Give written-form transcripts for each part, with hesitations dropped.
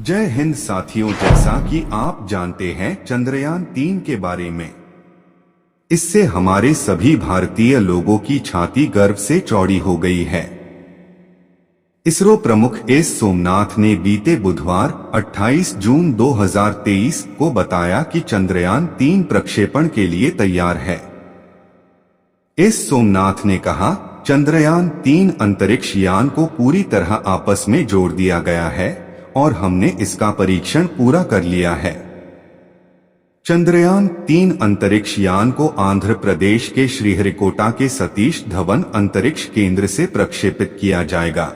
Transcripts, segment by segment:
जय हिंद साथियों, जैसा कि आप जानते हैं चंद्रयान-3 के बारे में। इससे हमारे सभी भारतीय लोगों की छाती गर्व से चौड़ी हो गई है। इसरो प्रमुख एस सोमनाथ ने बीते बुधवार 28 जून 2023 को बताया कि चंद्रयान-3 प्रक्षेपण के लिए तैयार है। एस सोमनाथ ने कहा, चंद्रयान-3 अंतरिक्ष यान को पूरी तरह आपस में जोड़ दिया गया है और हमने इसका परीक्षण पूरा कर लिया है। चंद्रयान-3 अंतरिक्ष यान को आंध्र प्रदेश के श्रीहरिकोटा के सतीश धवन अंतरिक्ष केंद्र से प्रक्षेपित किया जाएगा।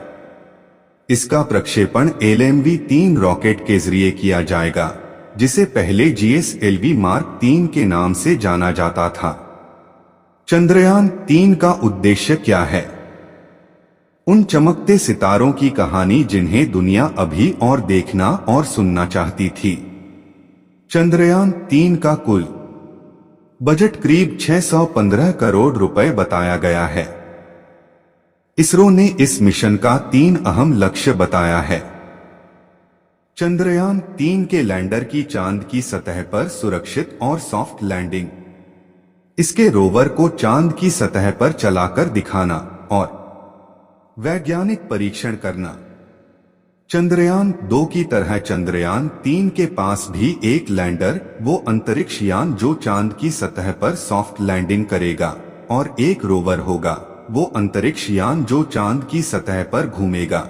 इसका प्रक्षेपण LMV-3 रॉकेट के जरिए किया जाएगा, जिसे पहले GSLV मार्क 3 के नाम से जाना जाता था। चंद्रयान-3 का उद्देश्य क्या है? उन चमकते सितारों की कहानी जिन्हें दुनिया अभी और देखना और सुनना चाहती थी। चंद्रयान-3 का कुल बजट करीब 615 करोड़ रुपए बताया गया है। इसरो ने इस मिशन का 3 अहम लक्ष्य बताया है। चंद्रयान-3 के लैंडर की चांद की सतह पर सुरक्षित और सॉफ्ट लैंडिंग, इसके रोवर को चांद की सतह पर चलाकर दिखाना और वैज्ञानिक परीक्षण करना। चंद्रयान-2 की तरह चंद्रयान-3 के पास भी एक लैंडर, वो अंतरिक्ष यान जो चांद की सतह पर सॉफ्ट लैंडिंग करेगा, और एक रोवर होगा, वो अंतरिक्ष यान जो चांद की सतह पर घूमेगा।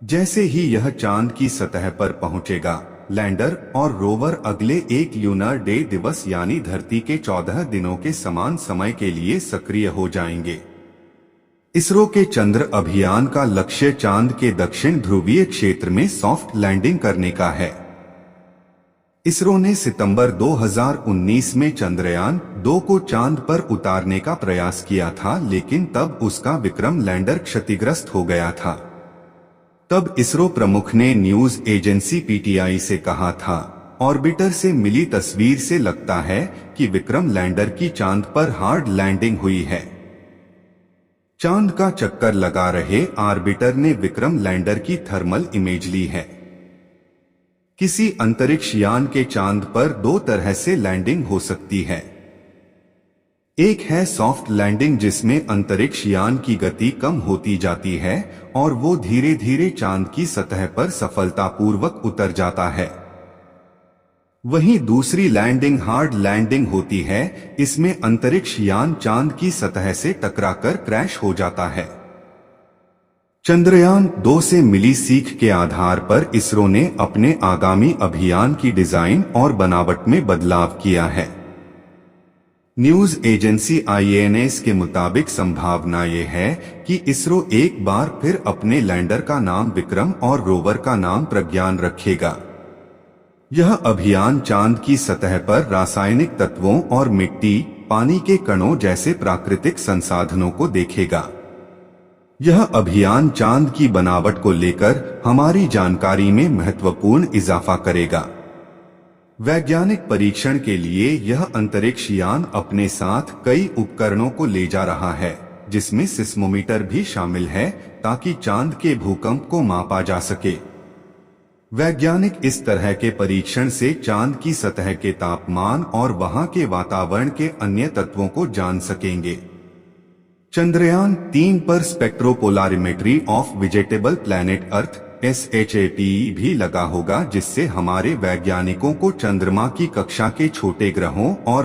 जैसे ही यह चांद की सतह पर पहुंचेगा, लैंडर और रोवर अगले एक ल्यूनर डे दिवस यानी धरती के 14 दिनों के समान समय के लिए सक्रिय हो जाएंगे। इसरो के चंद्र अभियान का लक्ष्य चांद के दक्षिण ध्रुवीय क्षेत्र में सॉफ्ट लैंडिंग करने का है। इसरो ने सितंबर 2019 में चंद्रयान-2 को चांद पर उतारने का प्रयास किया था, लेकिन तब उसका विक्रम लैंडर क्षतिग्रस्त हो गया था। तब इसरो प्रमुख ने न्यूज एजेंसी PTI से कहा था, ऑर्बिटर से मिली तस्वीर से लगता है कि विक्रम लैंडर की चांद पर हार्ड लैंडिंग हुई है। चांद का चक्कर लगा रहे ऑर्बिटर ने विक्रम लैंडर की थर्मल इमेज ली है। किसी अंतरिक्ष यान के चांद पर 2 तरह से लैंडिंग हो सकती है। एक है सॉफ्ट लैंडिंग, जिसमें अंतरिक्ष यान की गति कम होती जाती है और वो धीरे धीरे चांद की सतह पर सफलतापूर्वक उतर जाता है। वहीं दूसरी लैंडिंग हार्ड लैंडिंग होती है। इसमें अंतरिक्ष यान चांद की सतह से टकराकर क्रैश हो जाता है। चंद्रयान-2 से मिली सीख के आधार पर इसरो ने अपने आगामी अभियान की डिजाइन और बनावट में बदलाव किया है। न्यूज एजेंसी IANS के मुताबिक संभावना ये है कि इसरो एक बार फिर अपने लैंडर का नाम विक्रम और रोवर का नाम प्रज्ञान रखेगा। यह अभियान चांद की सतह पर रासायनिक तत्वों और मिट्टी, पानी के कणों जैसे प्राकृतिक संसाधनों को देखेगा। यह अभियान चांद की बनावट को लेकर हमारी जानकारी में महत्वपूर्ण इजाफा करेगा। वैज्ञानिक परीक्षण के लिए यह अंतरिक्ष यान अपने साथ कई उपकरणों को ले जा रहा है, जिसमें सिस्मोमीटर भी शामिल है, ताकि चांद के भूकंप को मापा जा सके। वैज्ञानिक इस तरह के परीक्षण से चांद की सतह के तापमान और वहां के वातावरण के अन्य तत्वों को जान सकेंगे। चंद्रयान-3 पर spectropolarimetry of vegetable planet Earth SHAPE भी लगा होगा, जिससे हमारे वैज्ञानिकों को चंद्रमा की कक्षा के छोटे ग्रहों और